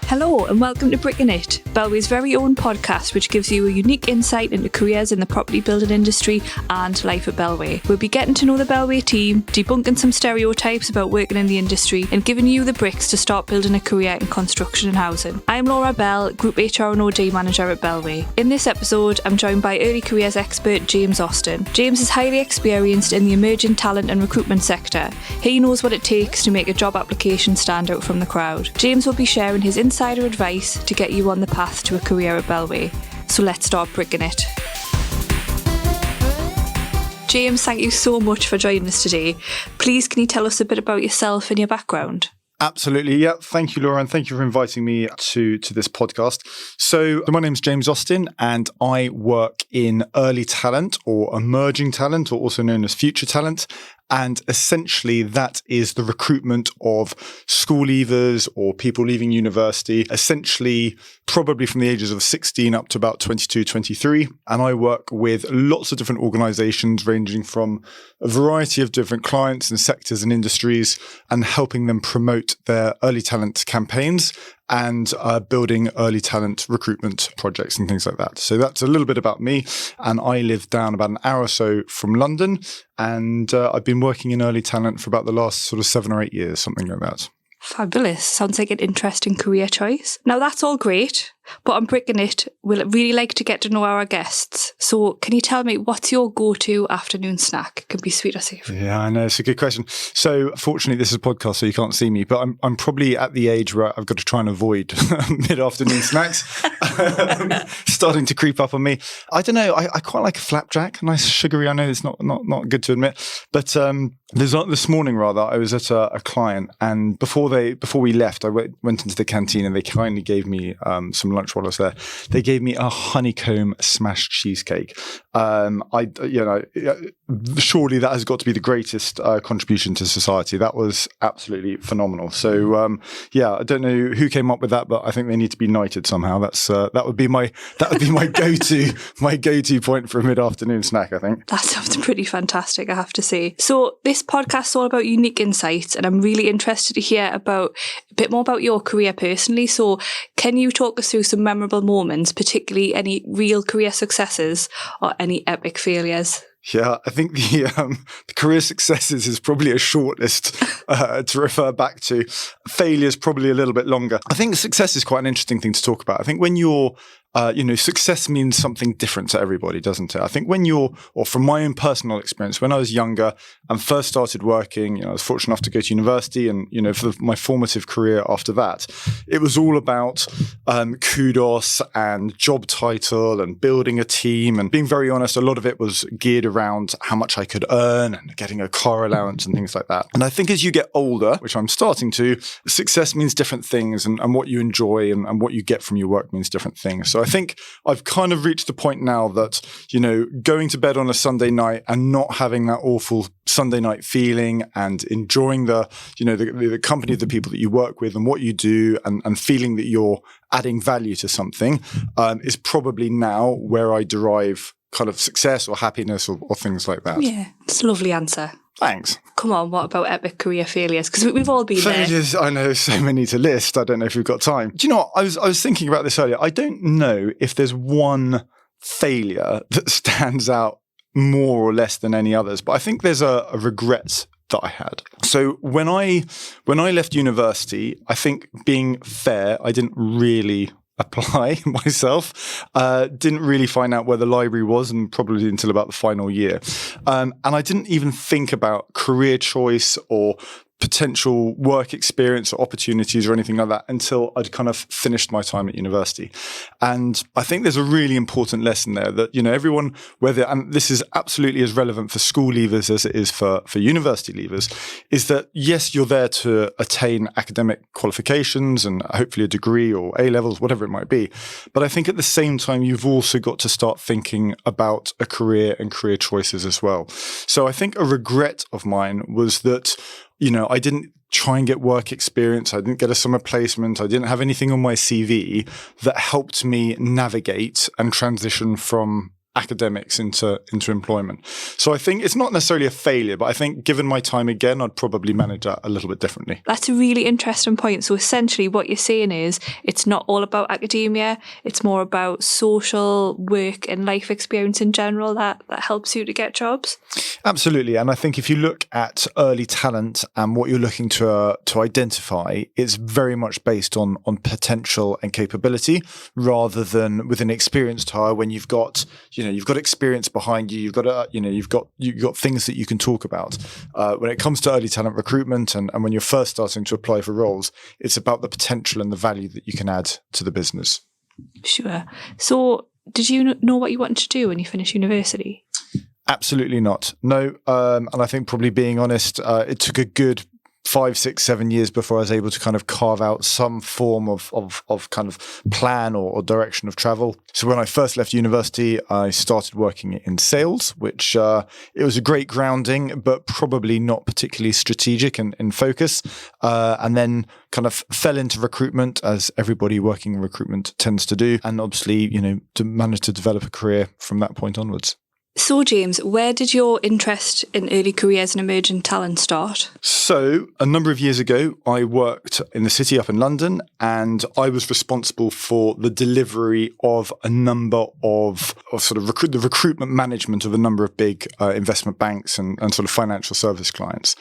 Hello and welcome to Brickingit, Bellway's very own podcast which gives you a unique insight into careers in the property building industry and life at Bellway. We'll be getting to know the Bellway team, debunking some stereotypes about working in the industry and giving you the bricks to start building a career in construction and housing. I'm Laura Bell, Group HR and OD Manager at Bellway. In this episode, I'm joined by early careers expert James Austen. James is highly experienced in the emerging talent and recruitment sector. He knows what it takes to make a job application stand out from the crowd. James will be sharing his insider advice to get you on the path to a career at Bellway. So let's start bricking it. James, thank you so much for joining us today. Please, can you tell us a bit about yourself and your background? Absolutely. Yeah. Thank you, Laura. And thank you for inviting me to this podcast. So my name is James Austen and I work in early talent or emerging talent, or also known as future talent. And essentially that is the recruitment of school leavers or people leaving university, essentially probably from the ages of 16 up to about 22, 23. And I work with lots of different organizations ranging from a variety of different clients and sectors and industries, and helping them promote their early talent campaigns and building early talent recruitment projects and things like that. So that's a little bit about me. And I live down about an hour or so from London. And I've been working in early talent for about the last sort of 7 or 8 years, something like that. Fabulous. Sounds like an interesting career choice. Now that's all great, but on Brickingit, we'll really like to get to know our guests. So can you tell me, what's your go-to afternoon snack? It can be sweet or savoury. Yeah, I know. It's a good question. So fortunately, this is a podcast, so you can't see me, but I'm probably at the age where I've got to try and avoid mid-afternoon snacks starting to creep up on me. I don't know. I quite like a flapjack, nice sugary. I know it's not good to admit, but this morning rather, I was at a client, and before we left, I went into the canteen and they kindly gave me some lunch while I was there. They gave me a honeycomb smashed cheesecake. Surely that has got to be the greatest contribution to society. That was absolutely phenomenal. So I don't know who came up with that, but I think they need to be knighted somehow. That would be my go-to point for a mid-afternoon snack, I think. That sounds pretty fantastic, I have to say. So this podcast is all about unique insights, and I'm really interested to hear a bit more about your career personally. So can you talk us through some memorable moments, particularly any real career successes or any epic failures? Yeah, I think the career successes is probably a short list to refer back to. Failures probably a little bit longer. I think success is quite an interesting thing to talk about. I think when you're success means something different to everybody, doesn't it? I think from my own personal experience, when I was younger and first started working, I was fortunate enough to go to university, and, for my formative career after that, it was all about kudos and job title and building a team. And being very honest, a lot of it was geared around how much I could earn and getting a car allowance and things like that. And I think as you get older, which I'm starting to, success means different things, and what you enjoy and what you get from your work means different things. So I think I've kind of reached the point now that, going to bed on a Sunday night and not having that awful Sunday night feeling, and enjoying the company of the people that you work with and what you do, and feeling that you're adding value to something is probably now where I derive kind of success or happiness or things like that. Yeah, it's a lovely answer. Thanks. Come on, what about epic career failures? Because we've all been failures, there. I know, so many to list. I don't know if we've got time. Do you know what? I was thinking about this earlier. I don't know if there's one failure that stands out more or less than any others, but I think there's a regret that I had. So when I left university, I think, being fair, I didn't really apply myself, didn't really find out where the library was, and probably until about the final year. And I didn't even think about career choice or potential work experience or opportunities or anything like that until I'd kind of finished my time at university. And I think there's a really important lesson there that, everyone, and this is absolutely as relevant for school leavers as it is for university leavers, is that yes, you're there to attain academic qualifications and hopefully a degree or A-levels, whatever it might be. But I think at the same time, you've also got to start thinking about a career and career choices as well. So I think a regret of mine was that I didn't try and get work experience. I didn't get a summer placement. I didn't have anything on my CV that helped me navigate and transition from academics into employment. So I think it's not necessarily a failure, but I think given my time again, I'd probably manage that a little bit differently. That's a really interesting point. So essentially what you're saying is it's not all about academia, it's more about social work and life experience in general that helps you to get jobs. Absolutely. And I think if you look at early talent and what you're looking to identify, it's very much based on potential and capability rather than with an experienced hire when you've got experience behind you, you've got things that you can talk about. When it comes to early talent recruitment and when you're first starting to apply for roles, it's about the potential and the value that you can add to the business. Sure. So did you know what you wanted to do when you finished university? Absolutely not. No. And I think probably being honest, it took a good 5, 6, 7 years before I was able to kind of carve out some form of kind of plan or direction of travel. So when I first left university, I started working in sales, which it was a great grounding, but probably not particularly strategic and in focus. And then kind of fell into recruitment, as everybody working in recruitment tends to do. And obviously, to manage to develop a career from that point onwards. So, James, where did your interest in early careers and emerging talent start? So, a number of years ago, I worked in the city up in London, and I was responsible for the delivery of a number of sort of the recruitment management of a number of big investment banks and sort of financial service clients.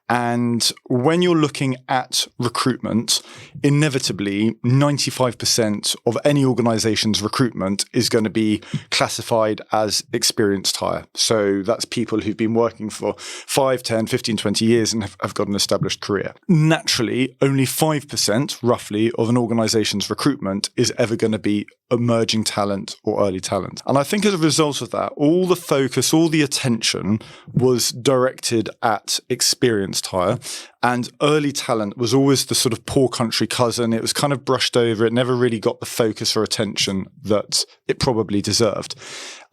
And when you're looking at recruitment, inevitably 95% of any organization's recruitment is going to be classified as experienced hire. So that's people who've been working for 5, 10, 15, 20 years and have got an established career. Naturally, only 5% roughly of an organization's recruitment is ever going to be emerging talent or early talent. And I think as a result of that, all the focus, all the attention was directed at experienced hire, and early talent was always the sort of poor country cousin. It was kind of brushed over. It never really got the focus or attention that it probably deserved.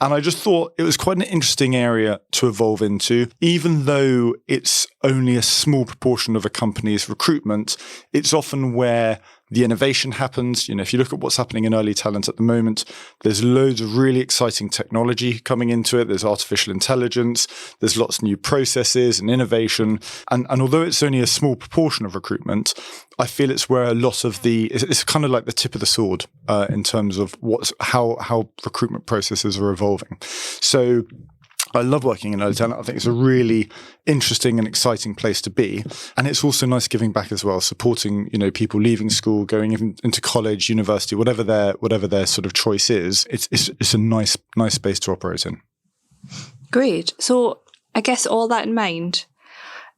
And I just thought it was quite an interesting area to evolve into. Even though it's only a small proportion of a company's recruitment, it's often where the innovation happens. If you look at what's happening in early talent at the moment, there's loads of really exciting technology coming into it. There's artificial intelligence. There's lots of new processes and innovation. And although it's only a small proportion of recruitment, I feel it's where a lot of it's kind of like the tip of the sword in terms of how recruitment processes are evolving. So I love working in early talent. I think it's a really interesting and exciting place to be. And it's also nice giving back as well, supporting, people leaving school, going into college, university, whatever their sort of choice is. It's a nice space to operate in. Great. So I guess all that in mind,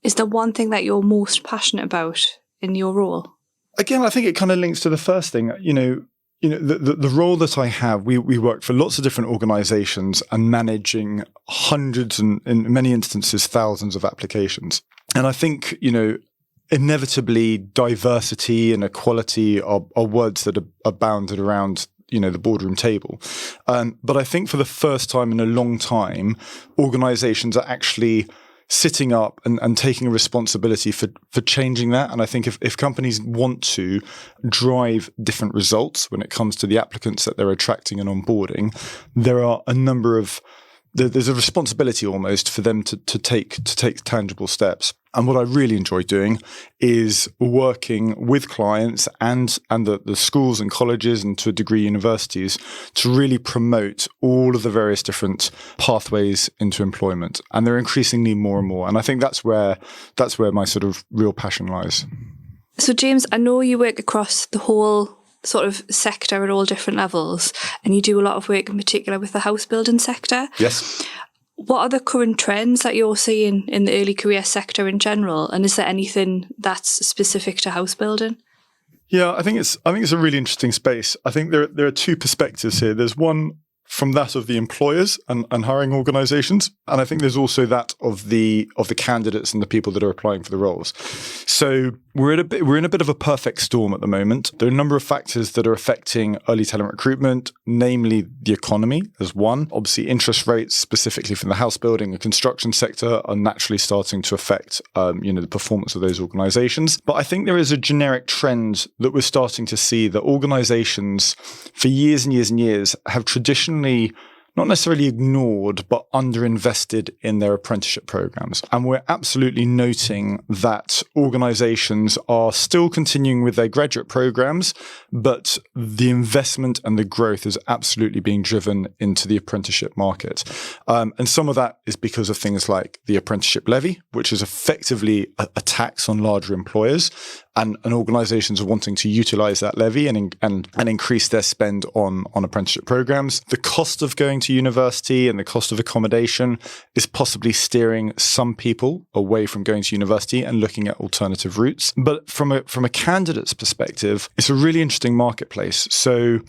is there one thing that you're most passionate about in your role? Again, I think it kind of links to the first thing, the role that I have, we work for lots of different organizations and managing hundreds and in many instances, thousands of applications. And I think, inevitably diversity and equality are words that are bounded around the boardroom table. But I think for the first time in a long time, organizations are actually sitting up and taking a responsibility for changing that. And I think if companies want to drive different results when it comes to the applicants that they're attracting and onboarding, there are a number of there's a responsibility almost for them to take tangible steps. And what I really enjoy doing is working with clients and the schools and colleges and to a degree universities to really promote all of the various different pathways into employment. And they're increasingly more and more. And I think that's where my sort of real passion lies. So James, I know you work across the whole sort of sector at all different levels, and you do a lot of work in particular with the house building sector. Yes. What are the current trends that you're seeing in the early career sector in general? And is there anything that's specific to house building? Yeah, I think it's a really interesting space. I think there are two perspectives here. There's one from that of the employers and hiring organizations. And I think there's also that of the candidates and the people that are applying for the roles. So we're in a bit of a perfect storm at the moment. There are a number of factors that are affecting early talent recruitment, namely the economy as one. Obviously, interest rates, specifically from the house building and construction sector, are naturally starting to affect the performance of those organizations. But I think there is a generic trend that we're starting to see that organizations for years and years and years have traditionally not necessarily ignored, but underinvested in their apprenticeship programs. And we're absolutely noting that organizations are still continuing with their graduate programs, but the investment and the growth is absolutely being driven into the apprenticeship market. And some of that is because of things like the apprenticeship levy, which is effectively a tax on larger employers. And organizations are wanting to utilize that levy and increase their spend on apprenticeship programs. The cost of going to university and the cost of accommodation is possibly steering some people away from going to university and looking at alternative routes. But from a candidate's perspective, it's a really interesting marketplace. So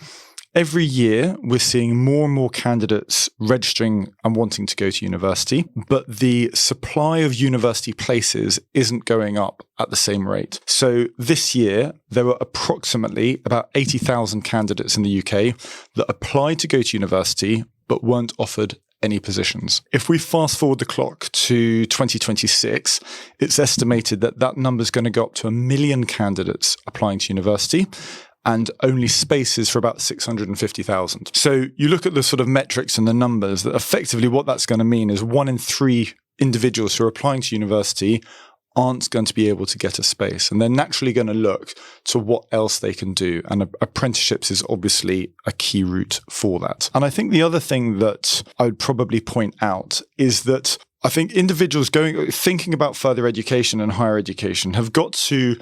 every year, we're seeing more and more candidates registering and wanting to go to university, but the supply of university places isn't going up at the same rate. So this year, there were approximately about 80,000 candidates in the UK that applied to go to university, but weren't offered any positions. If we fast forward the clock to 2026, it's estimated that number is going to go up to 1 million candidates applying to university, and only spaces for about 650,000. So you look at the sort of metrics and the numbers, that effectively what that's going to mean is 1 in 3 individuals who are applying to university aren't going to be able to get a space. And they're naturally going to look to what else they can do. And apprenticeships is obviously a key route for that. And I think the other thing that I would probably point out is that I think individuals thinking about further education and higher education have got to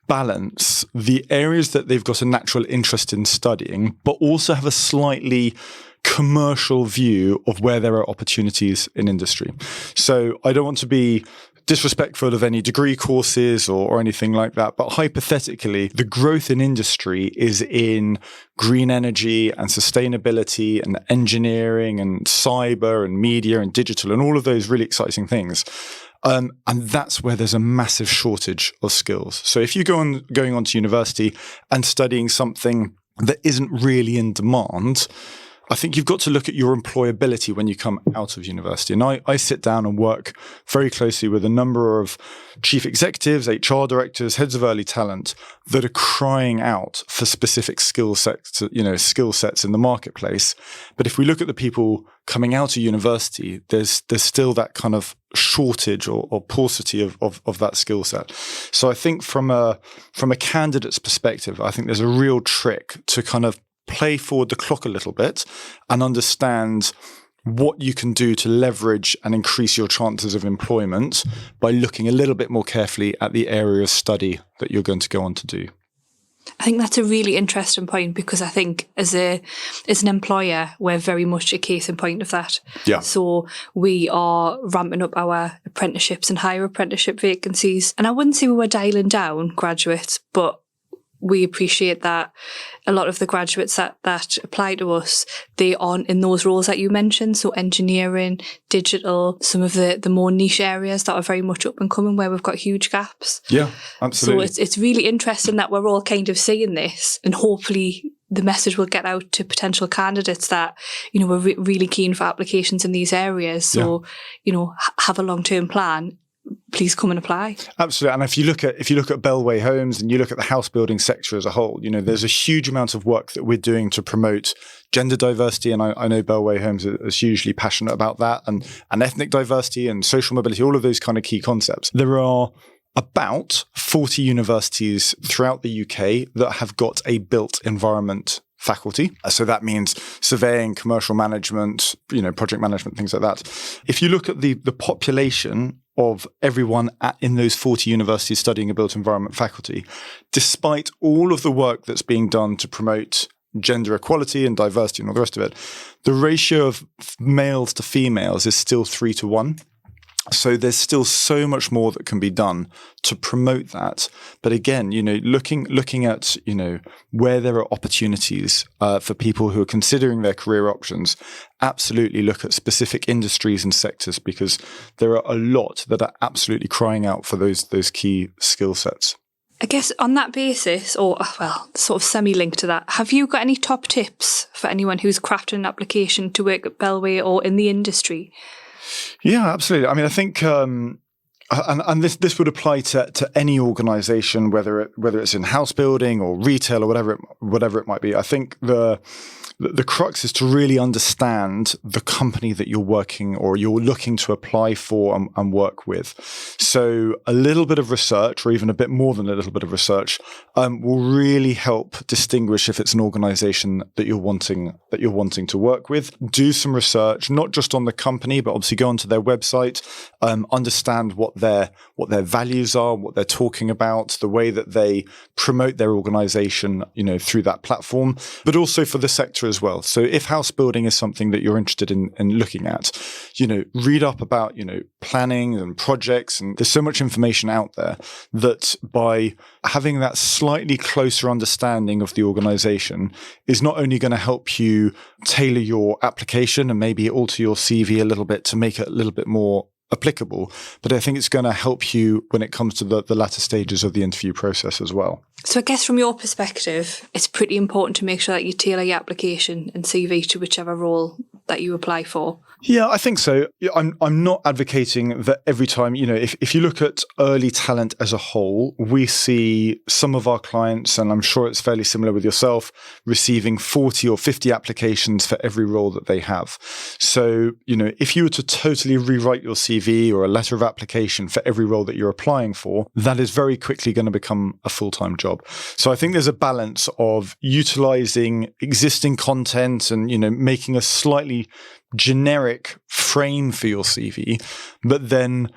balance the areas that they've got a natural interest in studying, but also have a slightly commercial view of where there are opportunities in industry. So I don't want to be disrespectful of any degree courses or anything like that, but hypothetically, the growth in industry is in green energy and sustainability and engineering and cyber and media and digital and all of those really exciting things. And that's where there's a massive shortage of skills. So if you're going on to university and studying something that isn't really in demand, I think you've got to look at your employability when you come out of university. And I sit down and work very closely with a number of chief executives, HR directors, heads of early talent that are crying out for specific skill sets in the marketplace. But if we look at the people coming out of university, there's still that kind of shortage or paucity of that skill set. So I think from a candidate's perspective, I think there's a real trick to kind of play forward the clock a little bit and understand what you can do to leverage and increase your chances of employment by looking a little bit more carefully at the area of study that you're going to go on to do. I think that's a really interesting point, because I think as an employer, we're very much a case in point of that. Yeah. So we are ramping up our apprenticeships and higher apprenticeship vacancies. And I wouldn't say we were dialing down graduates, but we appreciate that a lot of the graduates that apply to us, they aren't in those roles that you mentioned. So engineering, digital, some of the more niche areas that are very much up and coming where we've got huge gaps. Yeah, absolutely. So it's really interesting that we're all kind of seeing this, and hopefully the message will get out to potential candidates that, we're really keen for applications in these areas. So, have a long-term plan. Please come and apply. Absolutely. And if you look at Bellway Homes and you look at the house building sector as a whole, there's a huge amount of work that we're doing to promote gender diversity. And I know Bellway Homes is hugely passionate about that, and ethnic diversity and social mobility, all of those kind of key concepts. There are about 40 universities throughout the UK that have got a built environment faculty. So that means surveying, commercial management, project management, things like that. If you look at the population of everyone in those 40 universities studying a built environment faculty, despite all of the work that's being done to promote gender equality and diversity and all the rest of it, the ratio of males to females is still 3-1. So there's still so much more that can be done to promote that. But again, looking at, where there are opportunities for people who are considering their career options, absolutely look at specific industries and sectors, because there are a lot that are absolutely crying out for those key skill sets. I guess on that basis, or sort of semi-linked to that, have you got any top tips for anyone who's crafting an application to work at Bellway or in the industry? Yeah, absolutely. I mean, I think And this would apply to any organization, whether it's in house building or retail or whatever it might be. I think the crux is to really understand the company that you're working or you're looking to apply for and work with. So a little bit of research, or even a bit more than a little bit of research, will really help distinguish if it's an organization that you're wanting to work with. Do some research, not just on the company, but obviously go onto their website, understand what their values are, what they're talking about, the way that they promote their organization, through that platform, but also for the sector as well. So if house building is something that you're interested in looking at, read up about, planning and projects. And there's so much information out there that by having that slightly closer understanding of the organization is not only going to help you tailor your application and maybe alter your CV a little bit to make it a little bit more applicable, but I think it's going to help you when it comes to the latter stages of the interview process as well. So I guess from your perspective, it's pretty important to make sure that you tailor your application and CV to whichever role that you apply for. Yeah, I think so. I'm not advocating that every time, if you look at early talent as a whole, we see some of our clients, and I'm sure it's fairly similar with yourself, receiving 40 or 50 applications for every role that they have. So, if you were to totally rewrite your CV or a letter of application for every role that you're applying for, that is very quickly going to become a full-time job. So I think there's a balance of utilizing existing content and, making a slightly generic frame for your CV, but then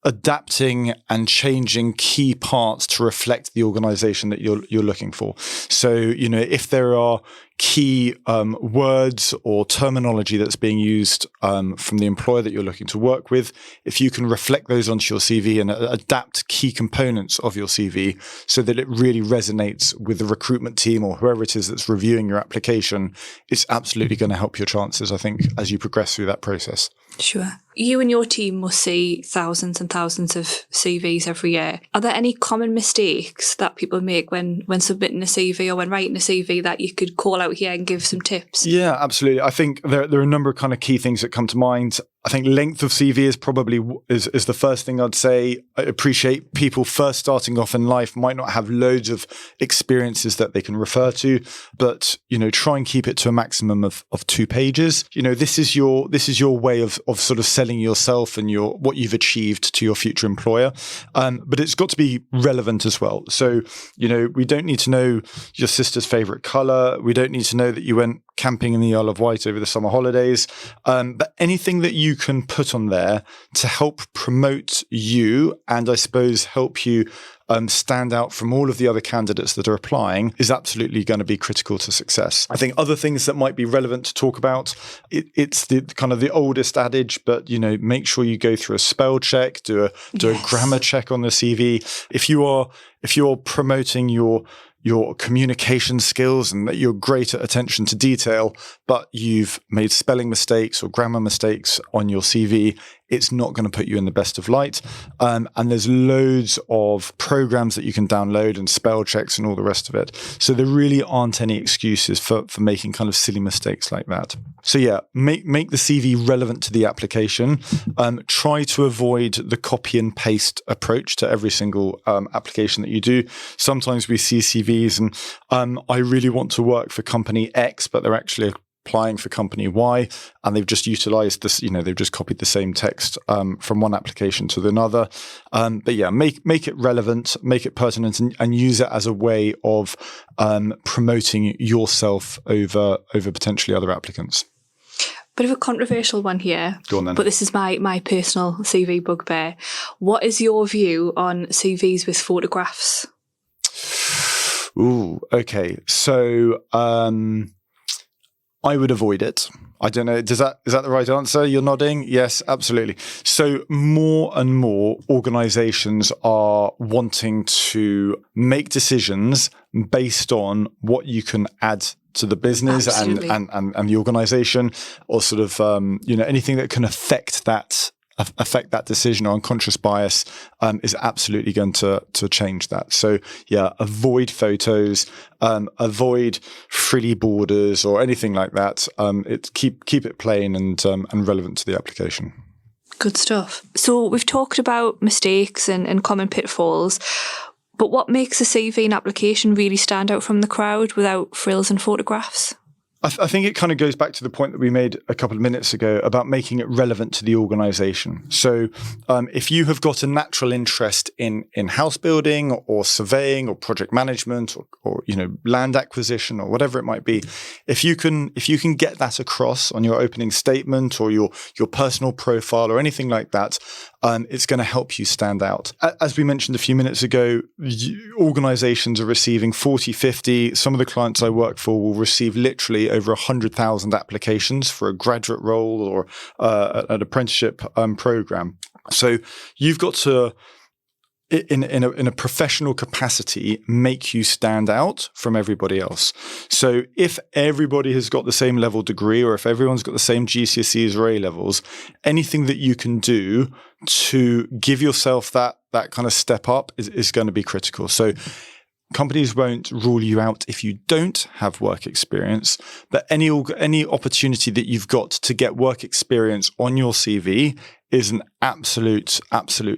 adapting and changing key parts to reflect the organization that you're looking for. So, if there are key words or terminology that's being used from the employer that you're looking to work with, if you can reflect those onto your CV and adapt key components of your CV so that it really resonates with the recruitment team or whoever it is that's reviewing your application, it's absolutely going to help your chances, I think, as you progress through that process. Sure. You and your team must see thousands and thousands of CVs every year. Are there any common mistakes that people make when submitting a CV or when writing a CV that you could call out here and give some tips? Yeah, absolutely. I think there are a number of kind of key things that come to mind. I think length of CV is probably is the first thing I'd say. I appreciate people first starting off in life might not have loads of experiences that they can refer to, but try and keep it to a maximum of 2 pages. This is your way of sort of selling yourself and what you've achieved to your future employer. But it's got to be relevant as well. So, we don't need to know your sister's favorite color. We don't need to know that you went camping in the Isle of Wight over the summer holidays. But anything that you can put on there to help promote you and I suppose help you stand out from all of the other candidates that are applying is absolutely going to be critical to success. I think other things that might be relevant to talk about, it's the kind of the oldest adage, but make sure you go through a spell check, do a grammar check on the CV. If you're promoting your communication skills and that you're great at attention to detail, but you've made spelling mistakes or grammar mistakes on your CV, it's not going to put you in the best of light. And there's loads of programs that you can download and spell checks and all the rest of it. So there really aren't any excuses for making kind of silly mistakes like that. So yeah, make the CV relevant to the application. Try to avoid the copy and paste approach to every single application that you do. Sometimes we see CVs and I really want to work for company X, but they're actually applying for company Y, and they've just utilized this, they've just copied the same text from one application to another. But yeah, make it relevant, make it pertinent, and use it as a way of promoting yourself over potentially other applicants. Bit of a controversial one here. Go on then. But this is my personal CV bugbear. What is your view on CVs with photographs? Ooh, okay. So I would avoid it. I don't know. Is that the right answer? You're nodding. Yes, absolutely. So more and more organizations are wanting to make decisions based on what you can add to the business and the organization, or sort of anything that can affect that decision, or unconscious bias is absolutely going to change that. So yeah, avoid photos, avoid frilly borders or anything like that. Keep it plain and relevant to the application. Good stuff. So we've talked about mistakes and common pitfalls, but what makes a CV and application really stand out from the crowd without frills and photographs? I think it kind of goes back to the point that we made a couple of minutes ago about making it relevant to the organisation. So if you have got a natural interest in house building or surveying or project management or land acquisition or whatever it might be, if you can get that across on your opening statement or your personal profile or anything like that, it's going to help you stand out. As we mentioned a few minutes ago, organisations are receiving 40, 50. Some of the clients I work for will receive literally over 100,000 applications for a graduate role or an apprenticeship program. So you've got to, in a professional capacity, make you stand out from everybody else. So if everybody has got the same level degree, or if everyone's got the same GCSEs or A levels, anything that you can do to give yourself that kind of step up is going to be critical. So companies won't rule you out if you don't have work experience, but any opportunity that you've got to get work experience on your CV is an absolute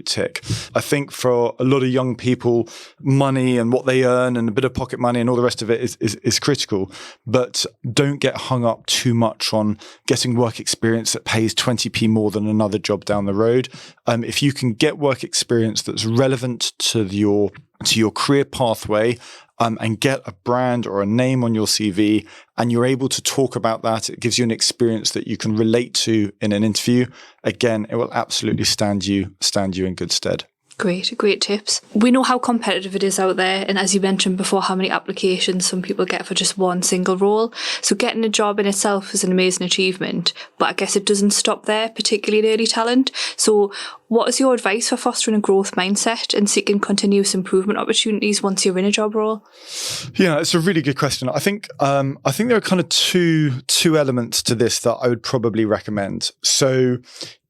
tick. I think for a lot of young people, money and what they earn and a bit of pocket money and all the rest of it is critical. But don't get hung up too much on getting work experience that pays 20p more than another job down the road. If you can get work experience that's relevant to your career pathway, and get a brand or a name on your CV, and you're able to talk about that, it gives you an experience that you can relate to in an interview. Again, it will absolutely stand you in good stead. Great tips. We know how competitive it is out there, and as you mentioned before, how many applications some people get for just one single role. So getting a job in itself is an amazing achievement, but I guess it doesn't stop there, particularly in early talent. So what is your advice for fostering a growth mindset and seeking continuous improvement opportunities once you're in a job role? Yeah, it's a really good question. I think there are kind of two elements to this that I would probably recommend. So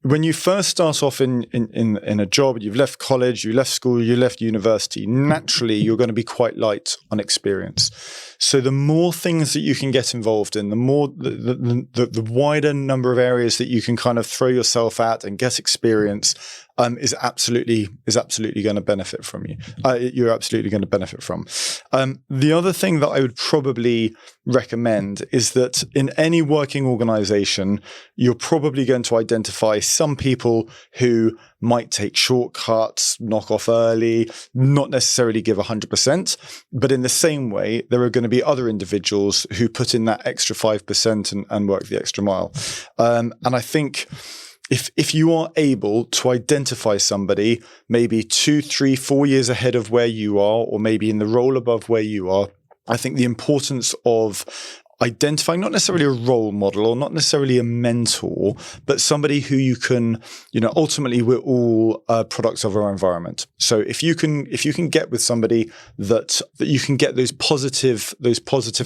when you first start off in a job, you've left college, you left school, you left university, naturally you're going to be quite light on experience. So the more things that you can get involved in, the more the wider number of areas that you can kind of throw yourself at and get experience, is absolutely going to benefit from you. You're absolutely going to benefit from. The other thing that I would probably recommend is that in any working organization, you're probably going to identify some people who might take shortcuts, knock off early, not necessarily give 100%. But in the same way, there are going to be other individuals who put in that extra 5% and work the extra mile. And I think if you are able to identify somebody maybe 2, 3, 4 years ahead of where you are, or maybe in the role above where you are, I think the importance of identifying not necessarily a role model or not necessarily a mentor, but somebody who you can, ultimately we're all products of our environment. So if you can get with somebody that you can get those positive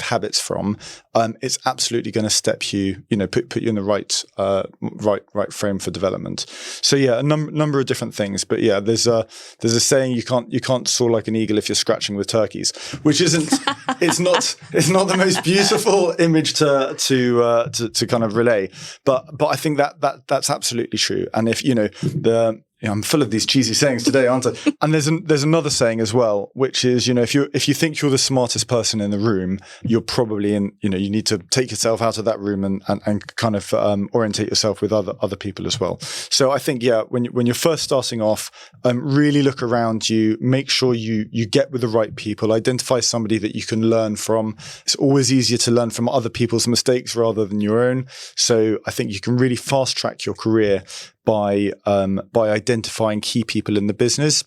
habits from, it's absolutely going to step you, put you in the right frame for development. So yeah, a number of different things, but yeah, there's a saying you can't soar like an eagle if you're scratching with turkeys, which isn't it's not the most beautiful image to kind of relay, but I think that's absolutely true. And if I'm full of these cheesy sayings today, aren't I? And there's another saying as well, which is, if you think you're the smartest person in the room, you're probably in, you need to take yourself out of that room and kind of orientate yourself with other people as well. So I think, yeah, when you're first starting off, really look around you, make sure you get with the right people, identify somebody that you can learn from. It's always easier to learn from other people's mistakes rather than your own. So I think you can really fast track your career by identifying key people in the business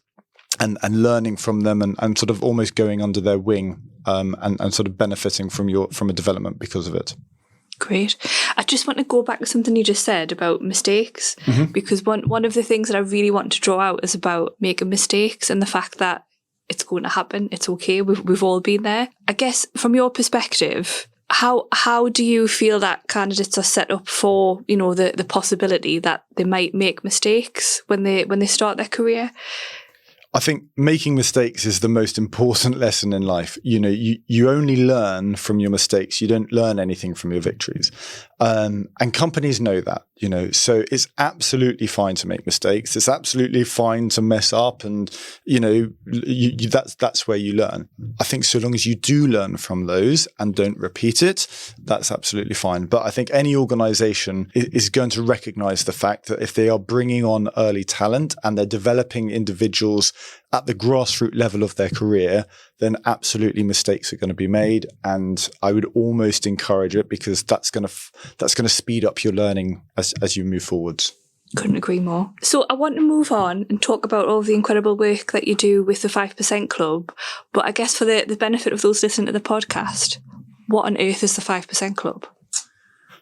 and learning from them and sort of almost going under their wing and sort of benefiting from a development because of it. Great. I just want to go back to something you just said about mistakes, because one of the things that I really want to draw out is about making mistakes and the fact that it's going to happen. It's okay. We've all been there. I guess from your perspective, how do you feel that candidates are set up for, the possibility that they might make mistakes when they start their career? I think making mistakes is the most important lesson in life. You only learn from your mistakes. You don't learn anything from your victories. And companies know that, so it's absolutely fine to make mistakes. It's absolutely fine to mess up, and, that's where you learn. I think so long as you do learn from those and don't repeat it, that's absolutely fine. But I think any organization is going to recognize the fact that if they are bringing on early talent and they're developing individuals at the grassroots level of their career, then absolutely mistakes are going to be made. And I would almost encourage it, because that's going to speed up your learning as you move forwards. Couldn't agree more. So I want to move on and talk about all the incredible work that you do with the 5% Club. But I guess for the benefit of those listening to the podcast, what on earth is the 5% Club?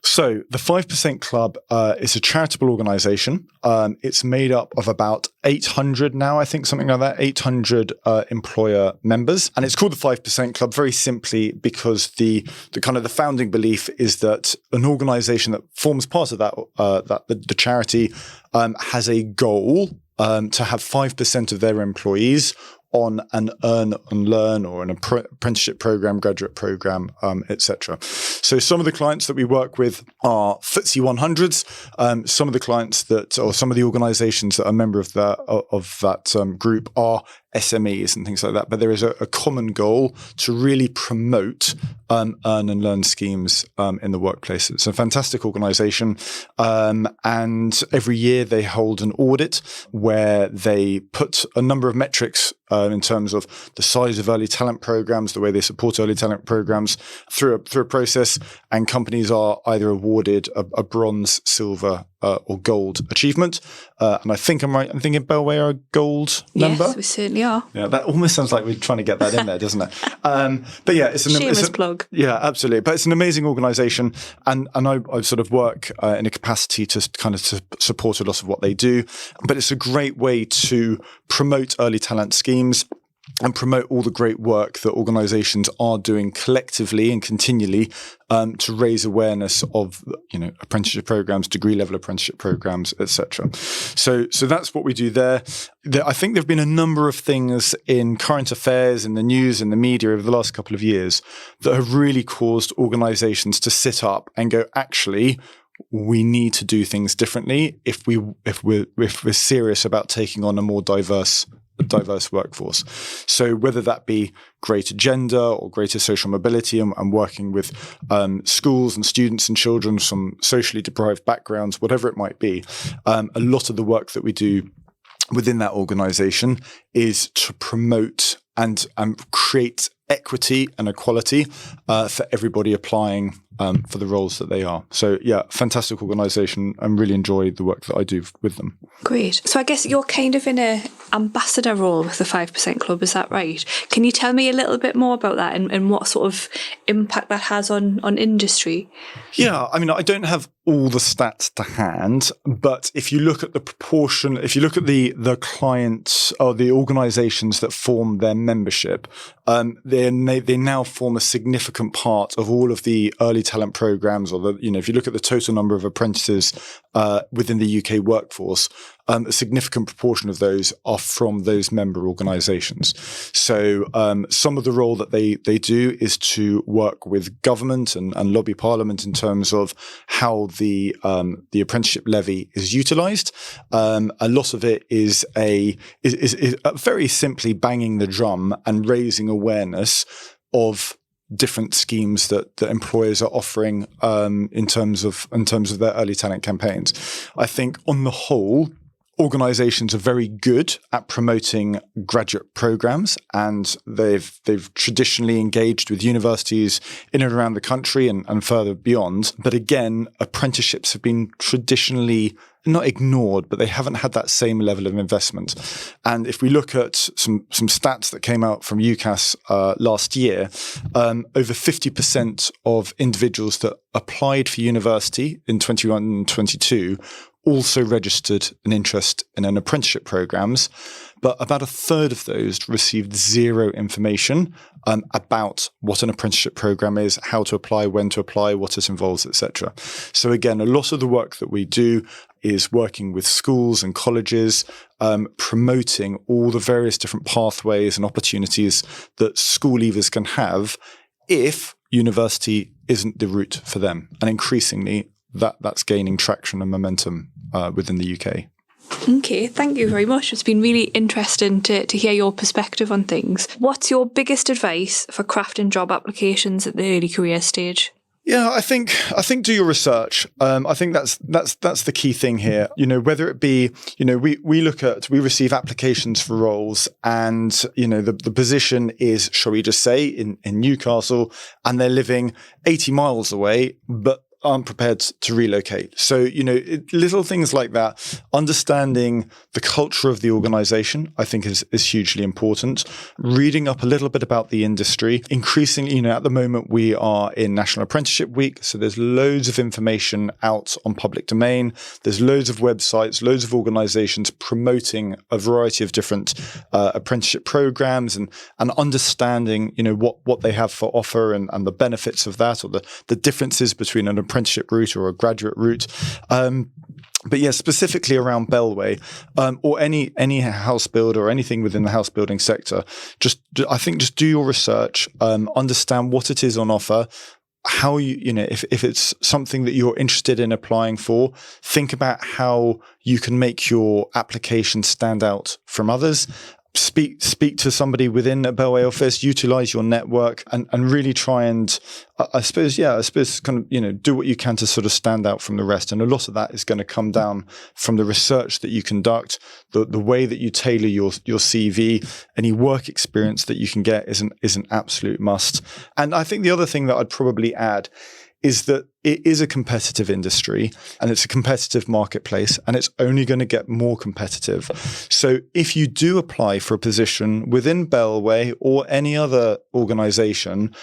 So the 5% Club is a charitable organisation. It's made up of about 800 now, I think, something like that, 800 employer members. And it's called the 5% Club very simply because the kind of the founding belief is that an organisation that forms part of the charity has a goal to have 5% of their employees on an earn and learn or an apprenticeship program, graduate program, etc. So some of the clients that we work with are FTSE 100s. Some of the clients or some of the organizations that are a member of that group are SMEs and things like that. But there is a common goal to really promote earn and learn schemes in the workplace. It's a fantastic organization. And every year they hold an audit where they put a number of metrics in terms of the size of early talent programs, the way they support early talent programs through a process. And companies are either awarded a bronze, silver, or gold achievement. And I think I'm right. I'm thinking Bellway are a gold member. Yes, we certainly are. Yeah, that almost sounds like we're trying to get that in there, doesn't it? But yeah, it's shameless plug. Yeah, absolutely. But it's an amazing organisation, and I sort of work in a capacity to kind of to support a lot of what they do. But it's a great way to promote early talent schemes and promote all the great work that organisations are doing collectively and continually to raise awareness of, apprenticeship programs, degree level apprenticeship programs, etc. So that's what we do there. I think there have been a number of things in current affairs, in the news, in the media over the last couple of years that have really caused organisations to sit up and go, actually, we need to do things differently if we're serious about taking on a more diverse workforce. So whether that be greater gender or greater social mobility and working with schools and students and children from socially deprived backgrounds, whatever it might be, a lot of the work that we do within that organisation is to promote and create equity and equality for everybody applying for the roles that they are. So yeah, fantastic organisation, and really enjoy the work that I do with them. Great. So I guess you're kind of in a ambassador role with the 5% Club, is that right? Can you tell me a little bit more about that and what sort of impact that has on industry? Yeah, I mean, I don't have all the stats to hand, but if you look at the proportion, if you look at the clients or the organisations that form their membership, they now form a significant part of all of the early talent programs, or if you look at the total number of apprentices within the UK workforce, a significant proportion of those are from those member organisations. So some of the role that they do is to work with government and lobby Parliament in terms of how the apprenticeship levy is utilised. A lot of it is very simply banging the drum and raising awareness of different schemes that employers are offering in terms of their early talent campaigns. I think on the whole, organisations are very good at promoting graduate programs, and they've traditionally engaged with universities in and around the country and further beyond. But again, apprenticeships have been traditionally not ignored, but they haven't had that same level of investment. And if we look at some stats that came out from UCAS last year, over 50% of individuals that applied for university in 21 and 22 also registered an interest in an apprenticeship programs, but about a third of those received zero information about what an apprenticeship program is, how to apply, when to apply, what it involves, etc. So again, a lot of the work that we do is working with schools and colleges, promoting all the various different pathways and opportunities that school leavers can have if university isn't the route for them. And increasingly, that's gaining traction and momentum within the UK. Okay, thank you very much. It's been really interesting to hear your perspective on things. What's your biggest advice for crafting job applications at the early career stage? Yeah, I think do your research. I think that's the key thing here. Whether it be, we receive applications for roles, and the position is, shall we just say, in Newcastle, and they're living 80 miles away, but aren't prepared to relocate. So, little things like that, understanding the culture of the organization, I think is hugely important. Reading up a little bit about the industry. Increasingly, at the moment we are in National Apprenticeship Week. So there's loads of information out on public domain. There's loads of websites, loads of organizations promoting a variety of different apprenticeship programs and understanding, what they have for offer and the benefits of that, or the differences between an apprenticeship route or a graduate route. But yeah, specifically around Bellway, or any house builder or anything within the house building sector, I think just do your research, understand what it is on offer, how if it's something that you're interested in applying for, think about how you can make your application stand out from others. Speak to somebody within a Bellway office, utilize your network, and really try and, I suppose kind of, do what you can to sort of stand out from the rest. And a lot of that is going to come down from the research that you conduct, the way that you tailor your CV. Any work experience that you can get is an absolute must. And I think the other thing that I'd probably add is that it is a competitive industry and it's a competitive marketplace, and it's only going to get more competitive. So if you do apply for a position within Bellway or any other organization,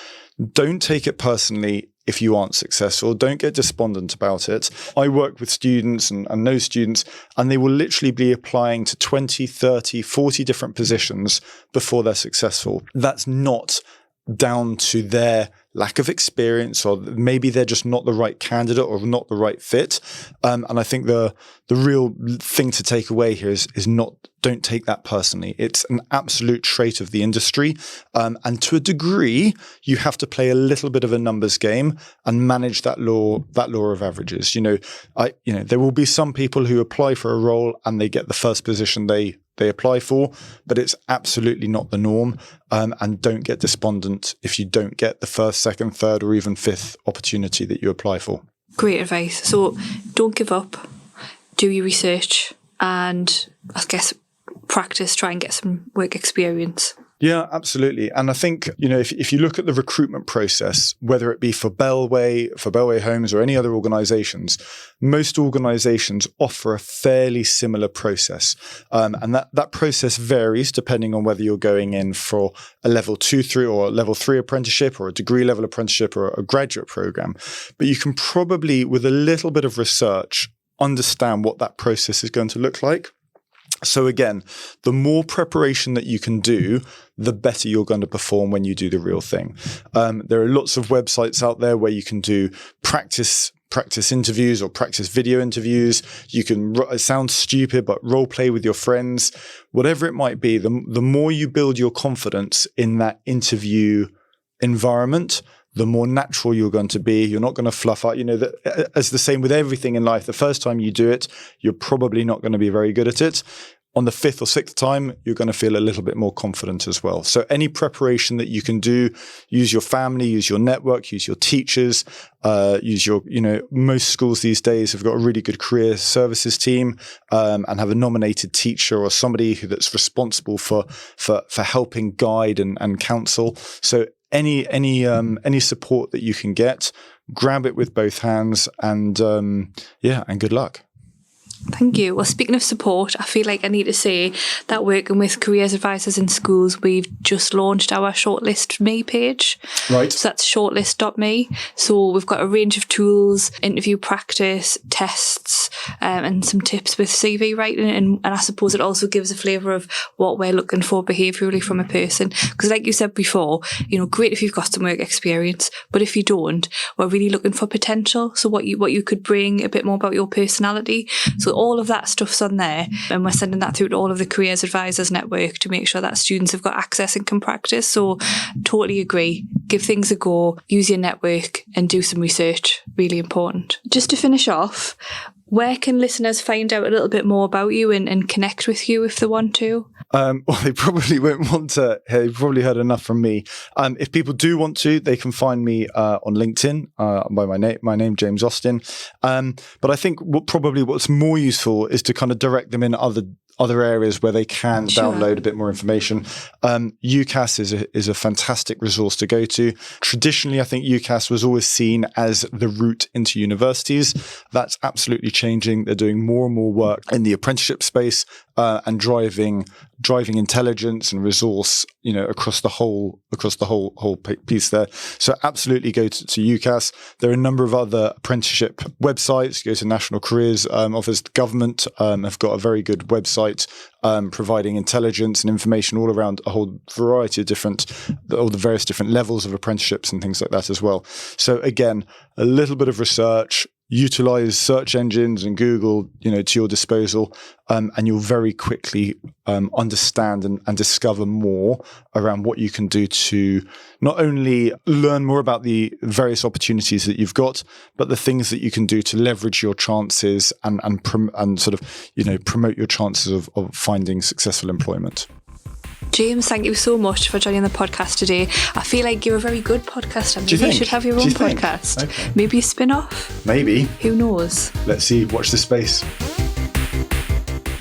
don't take it personally if you aren't successful. Don't get despondent about it. I work with students and know students, and they will literally be applying to 20, 30, 40 different positions before they're successful. That's not down to their lack of experience, or maybe they're just not the right candidate or not the right fit. And I think the real thing to take away here is don't take that personally. It's an absolute trait of the industry. And to a degree, you have to play a little bit of a numbers game and manage that law of averages. There will be some people who apply for a role and they get the first position they apply for, but it's absolutely not the norm. And don't get despondent if you don't get the first, second, third, or even fifth opportunity that you apply for. Great advice. So don't give up, do your research, and I guess practice, try and get some work experience. Yeah, absolutely. And I think, if you look at the recruitment process, whether it be for Bellway Homes or any other organizations, most organizations offer a fairly similar process. And that process varies depending on whether you're going in for a level 2, 3 or a level 3 apprenticeship, or a degree level apprenticeship, or a graduate program. But you can probably, with a little bit of research, understand what that process is going to look like. So again, the more preparation that you can do, the better you're going to perform when you do the real thing. There are lots of websites out there where you can do practice interviews or practice video interviews. You can, it sounds stupid, but role play with your friends, whatever it might be. The more you build your confidence in that interview environment, the more natural you're going to be. You're not going to fluff up. As the same with everything in life, the first time you do it, you're probably not going to be very good at it. On the 5th or 6th time, you're going to feel a little bit more confident as well. So any preparation that you can do, use your family, use your network, use your teachers, use your, most schools these days have got a really good career services team, and have a nominated teacher or somebody that's responsible for helping guide and counsel. So any support that you can get, grab it with both hands, and good luck. Thank you. Well, speaking of support, I feel like I need to say that working with careers advisors in schools, we've just launched our Shortlist Me page. Right. So that's shortlist.me. So we've got a range of tools, interview practice, tests, and some tips with CV writing. And I suppose it also gives a flavour of what we're looking for behaviourally from a person. Because like you said before, great if you've got some work experience, but if you don't, we're really looking for potential. So what you could bring, a bit more about your personality. So all of that stuff's on there, and we're sending that through to all of the careers advisors network to make sure that students have got access and can practice. So totally agree. Give things a go, use your network and do some research. Really important. Just to finish off, where can listeners find out a little bit more about you and connect with you if they want to? Well, they probably won't want to. They've probably heard enough from me. If people do want to, they can find me on LinkedIn by my name, James Austen. But I think what's more useful is to kind of direct them in other areas where they can download a bit more information. UCAS is a fantastic resource to go to. Traditionally, I think UCAS was always seen as the route into universities. That's absolutely changing. They're doing more and more work in the apprenticeship space and driving intelligence and resource, across the whole piece there. So absolutely go to UCAS. There are a number of other apprenticeship websites. You go to National Careers Office. The government have got a very good website providing intelligence and information all around a whole variety of all the various different levels of apprenticeships and things like that as well. So again, a little bit of research. Utilize search engines and Google, to your disposal, and you'll very quickly understand and discover more around what you can do to not only learn more about the various opportunities that you've got, but the things that you can do to leverage your chances and promote your chances of finding successful employment. James, thank you so much for joining the podcast today. I feel like you're a very good podcaster. Maybe you should have your own podcast. Okay. Maybe a spin-off. Maybe. Who knows? Let's see. Watch this space.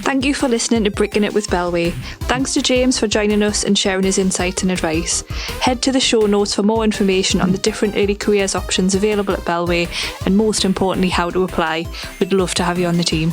Thank you for listening to Brickingit with Bellway. Thanks to James for joining us and sharing his insights and advice. Head to the show notes for more information on the different early careers options available at Bellway and most importantly, how to apply. We'd love to have you on the team.